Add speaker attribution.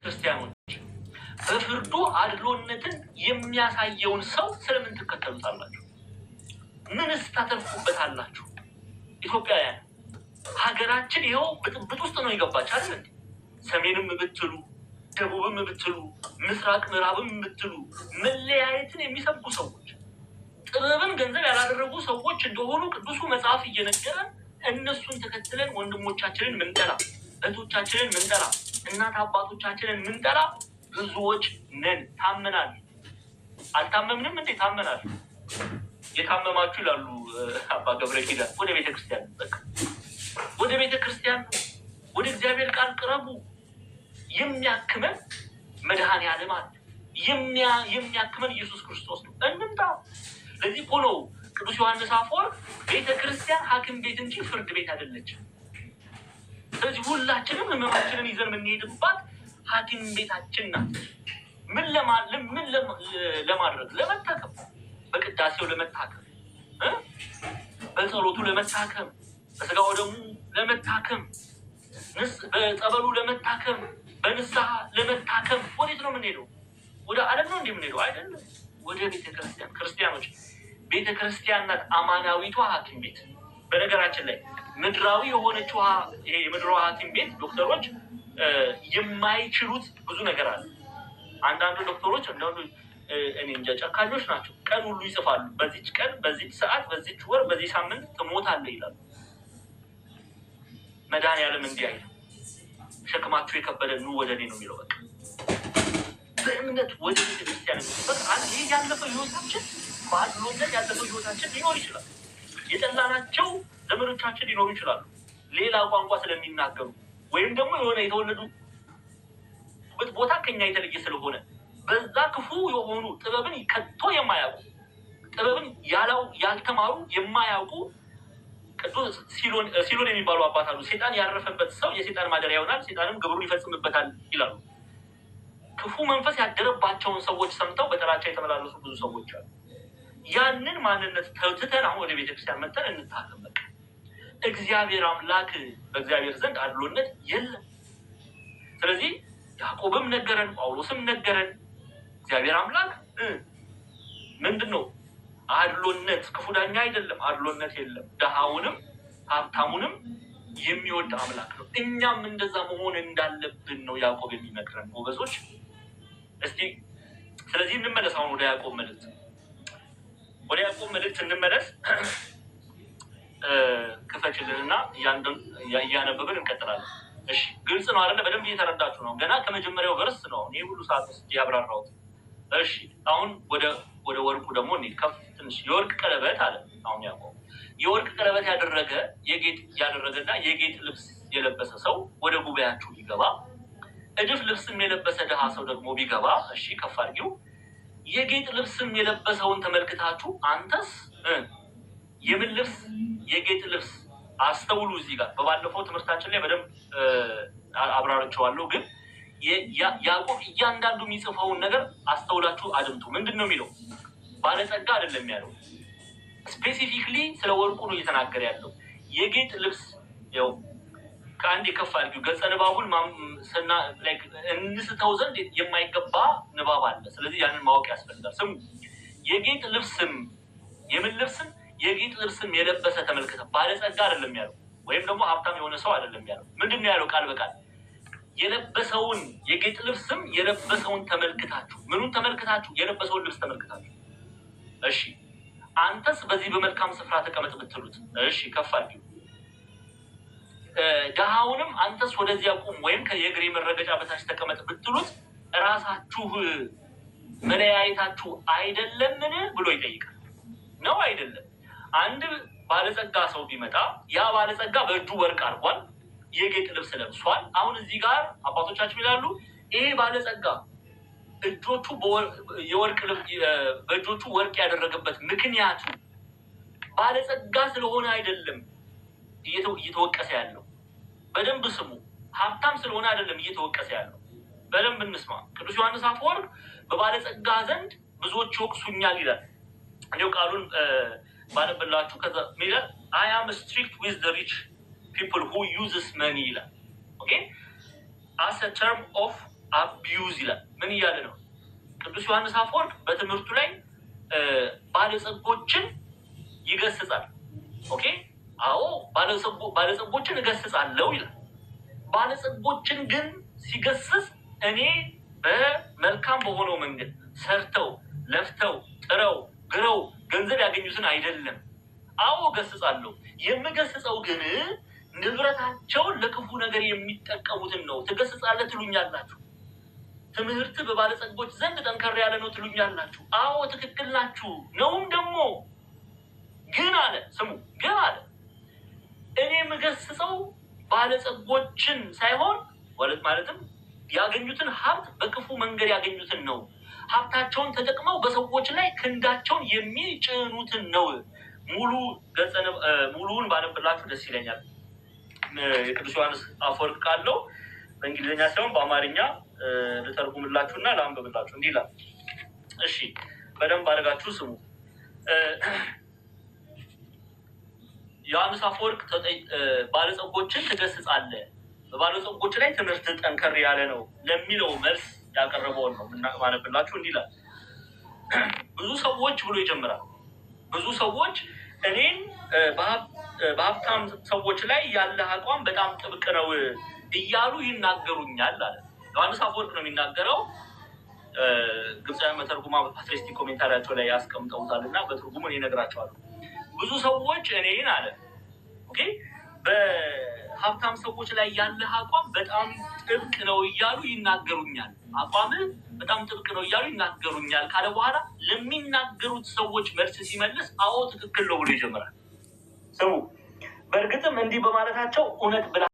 Speaker 1: ክርስቲያኖች በፍርዱ አድሎነትን የሚያሳየውን ሰው ስለምን ትከተሉታላችሁ? ምንስ ታተርፉበታላችሁ? ኢትዮጵያውያን ሀገራችን ይኸው ብጥብጥ ውስጥ ነው የገባች አይደል? ሰሜንም ብትሉ ደቡብም ብትሉ ምስራቅ ምዕራብም ብትሉ መለያየትን የሚሰብኩ ሰዎች ጥበብን ገንዘብ ያላደረጉ ሰዎች እንደሆኑ ቅዱሱ መጽሐፍ እየነገረን እነሱን ተከትለን ወንድሞቻችንን ምንጠላ፣ እህቶቻችንን ምንጠላ፣ እናት አባቶቻችንን ምንጠላ ብዙዎች ነን። ታመናል። አልታመምንም እንዴ? ታመናል። የታመማችሁ ይላሉ አባ ገብረ ኪዳን ወደ ቤተክርስቲያን በቃ ወደ ቤተክርስቲያን ወደ እግዚአብሔር ቃል ቅረቡ። የሚያክመን መድኃኔዓለም አለ። የሚያክመን ኢየሱስ ክርስቶስ ነው። እንምጣ። ለዚህ እኮ ነው ቅዱስ ዮሐንስ አፈወርቅ ቤተክርስቲያን ሐኪም ቤት እንጂ ፍርድ ቤት አይደለችም። ስለዚህ ሁላችንም ህመማችንን ይዘን የምንሄድባት ሐኪም ቤታችን ናት። ምን ለማድረግ? ለመታከም፣ በቅዳሴው ለመታከም፣ በጸሎቱ ለመታከም፣ በስጋው ደግሞ ለመታከም፣ በጸበሉ ለመታከም፣ በንስሐ ለመታከም። ወዴት ነው የምንሄደው? ወደ ዓለም ነው እንደምንሄደው አይደለም። ወደ ቤተክርስቲያን። ክርስቲያኖች ቤተክርስቲያን ናት አማናዊቷ ሐኪም ቤት። በነገራችን ላይ ምድራዊ የሆነችው ይሄ የምድሯ ሐኪም ቤት ዶክተሮች የማይችሉት ብዙ ነገር አለ። አንዳንዱ ዶክተሮች እንደው እኔ እንጃ ጨካኞች ናቸው። ቀን ሁሉ ይጽፋሉ። በዚች ቀን፣ በዚች ሰዓት፣ በዚች ወር፣ በዚህ ሳምንት ትሞታለህ ይላሉ። መድኃኔዓለም እንዲህ አይልም። ሸክማችሁ የከበደ ኑ ወደ እኔ ነው የሚለው። በቃ በእምነት ወደ ቤተክርስቲያን በቃ ይህ ያለፈው ህይወታችን በአድሎነት ያለፈው ህይወታችን ሊኖር ይችላል። የጠላናቸው ዘመዶቻችን ሊኖሩ ይችላሉ፣ ሌላ ቋንቋ ስለሚናገሩ ወይም ደግሞ የሆነ የተወለዱበት ቦታ ከኛ የተለየ ስለሆነ በዛ ክፉ የሆኑ ጥበብን ከቶ የማያውቁ ጥበብን ያልተማሩ የማያውቁ ቅዱስ ሲሎን የሚባሉ አባት አሉ። ሴጣን ያረፈበት ሰው የሴጣን ማደሪያ ይሆናል፣ ሴጣንም ግብሩን ይፈጽምበታል ይላሉ። ክፉ መንፈስ ያደረባቸውን ሰዎች ሰምተው በጥላቻ የተመላለሱ ብዙ ሰዎች አሉ። ያንን ማንነት ትተን አሁን ወደ ቤተክርስቲያን መጥተን እንታከም። በቃ እግዚአብሔር አምላክ በእግዚአብሔር ዘንድ አድሎነት የለም። ስለዚህ ያዕቆብም ነገረን፣ ጳውሎስም ነገረን። እግዚአብሔር አምላክ ምንድን ነው? አድሎነት፣ ክፉ ዳኛ አይደለም። አድሎነት የለም። ድሃውንም ሀብታሙንም የሚወድ አምላክ ነው። እኛም እንደዛ መሆን እንዳለብን ነው ያዕቆብ የሚመክረን ጎበዞች። እስቲ ስለዚህ እንመለስ አሁን ወደ ያዕቆብ መልእክት እንመለስ። ክፈችልንና እያነበብን እንቀጥላለን። እሺ፣ ግልጽ ነው አይደለ? በደንብ እየተረዳችሁ ነው? ገና ከመጀመሪያው ቨርስ ነው እኔ ሁሉ ሰዓት ውስጥ ያብራራሁት። እሺ፣ አሁን ወደ ወርቁ ደግሞ ከፍ ትንሽ የወርቅ ቀለበት አለ። አሁን ያዕቆብ የወርቅ ቀለበት ያደረገና የጌጥ ልብስ የለበሰ ሰው ወደ ጉባኤያችሁ ቢገባ፣ እድፍ ልብስም የለበሰ ድሃ ሰው ደግሞ ቢገባ፣ እሺ ከፍ አድርጊው፣ የጌጥ ልብስም የለበሰውን ተመልክታችሁ አንተስ የምን ልብስ? የጌጥ ልብስ። አስተውሉ። እዚህ ጋር በባለፈው ትምህርታችን ላይ በደንብ አብራርቸዋለሁ፣ ግን ያዕቆብ እያንዳንዱ የሚጽፈውን ነገር አስተውላችሁ አድምጡ። ምንድን ነው የሚለው? ባለጸጋ አይደለም ያለው። ስፔሲፊክሊ ስለ ወርቁ ነው እየተናገረ ያለው። የጌጥ ልብስ ያው ከአንድ የከፍ አድርጊው ገጸ ንባቡን እንስተው ዘንድ የማይገባ ንባብ አለ። ስለዚህ ያንን ማወቅ ያስፈልጋል። ስሙ። የጌጥ ልብስም የምን ልብስም? የጌጥ ልብስም የለበሰ ተመልከተ። ባለጸጋ አይደለም ያለው፣ ወይም ደግሞ ሀብታም የሆነ ሰው አይደለም ያለው። ምንድን ነው ያለው? ቃል በቃል የለበሰውን የጌጥ ልብስም የለበሰውን ተመልክታችሁ። ምኑን ተመልክታችሁ? የለበሰውን ልብስ ተመልክታችሁ። እሺ፣ አንተስ በዚህ በመልካም ስፍራ ተቀመጥ ብትሉት፣ እሺ ከፍ አድርጊው። ድሃውንም አንተስ ወደዚያ ቁም ወይም የእግሬ መረገጫ በታች ተቀመጥ ብትሉት እራሳችሁ መለያየታችሁ አይደለምን ብሎ ይጠይቃል። ነው አይደለም? አንድ ባለጸጋ ሰው ቢመጣ ያ ባለጸጋ በእጁ ወርቅ አድርጓል፣ የጌጥ ልብስ ለብሷል። አሁን እዚህ ጋር አባቶቻችን ይላሉ ይሄ ባለጸጋ በእጆቹ ወርቅ ያደረገበት ምክንያቱ ባለጸጋ ስለሆነ አይደለም እየተወቀሰ ያለው። በደንብ ስሙ። ሀብታም ስለሆነ አይደለም እየተወቀሰ ያለው። በደንብ እንስማ። ቅዱስ ዮሐንስ አፈወርቅ በባለጸጋ ዘንድ ብዙዎች ይወቅሱኛል ይላል። እንዲሁ ቃሉን ባነብላችሁ ከዛ ሚላል I am strict with the rich people who uses money ይላል። ኦኬ as a term of አቢዩዝ ይላል። ምን እያለ ነው? ቅዱስ ዮሐንስ አፈወርቅ በትምህርቱ ላይ ባለጸጎችን ይገስጻል። ኦኬ፣ አዎ ባለጸጎችን እገስጻለሁ ይላል። ባለጸጎችን ግን ሲገስጽ እኔ በመልካም በሆነው መንገድ ሰርተው ለፍተው ጥረው ግረው ገንዘብ ያገኙትን አይደለም። አዎ ገስጻለሁ። የምገስጸው ግን ንብረታቸውን ለክፉ ነገር የሚጠቀሙትን ነው። ትገስጻለህ ትሉኛላችሁ። ትምህርት በባለጸጎች ዘንድ ጠንከር ያለ ነው ትሉኛላችሁ። አዎ ትክክል ናችሁ። ነውም ደግሞ ግን አለ፣ ስሙ፣ ግን አለ እኔ የምገስጸው ባለጸጎችን ሳይሆን ማለትም ያገኙትን ሀብት በክፉ መንገድ ያገኙትን ነው። ሀብታቸውን ተጠቅመው በሰዎች ላይ ክንዳቸውን የሚጭኑትን ነው። ሙሉውን ባነብላችሁ ደስ ይለኛል። የቅዱስ ዮሐንስ አፈወርቅ ካለው በእንግሊዝኛ ሳይሆን በአማርኛ ልተርጉምላችሁና ላንብብላችሁ። እንዲህ ይላል። እሺ በደንብ አድርጋችሁ ስሙ። ዮሐንስ አፈወርቅ ባለጸጎችን ትገስጻለህ፣ በባለጸጎች ላይ ትምህርት ጠንከር ያለ ነው ለሚለው መልስ ያቀረበውን ነው ማነብላችሁ። እንዲህ ይላል። ብዙ ሰዎች ብሎ ይጀምራል። ብዙ ሰዎች እኔን በሀብታም ሰዎች ላይ ያለ አቋም በጣም ጥብቅ ነው እያሉ ይናገሩኛል አለ። ዮሐንስ አፈወርቅ ነው የሚናገረው። ግብፃውያን መተርጉማ በፓትሪስቲክ ኮሜንታሪያቸው ላይ ያስቀምጠውታል እና በትርጉሙ እኔ እነግራቸዋለሁ። ብዙ ሰዎች እኔን አለ በሀብታም ሰዎች ላይ ያለ አቋም በጣም ጥብቅ ነው እያሉ ይናገሩኛል። አቋም በጣም ጥብቅ ነው እያሉ ይናገሩኛል ካለ በኋላ ለሚናገሩት ሰዎች መልስ ሲመልስ አዎ ትክክል ነው ብሎ ይጀምራል። ስሙ፣ በእርግጥም እንዲህ በማለታቸው እውነት ብላ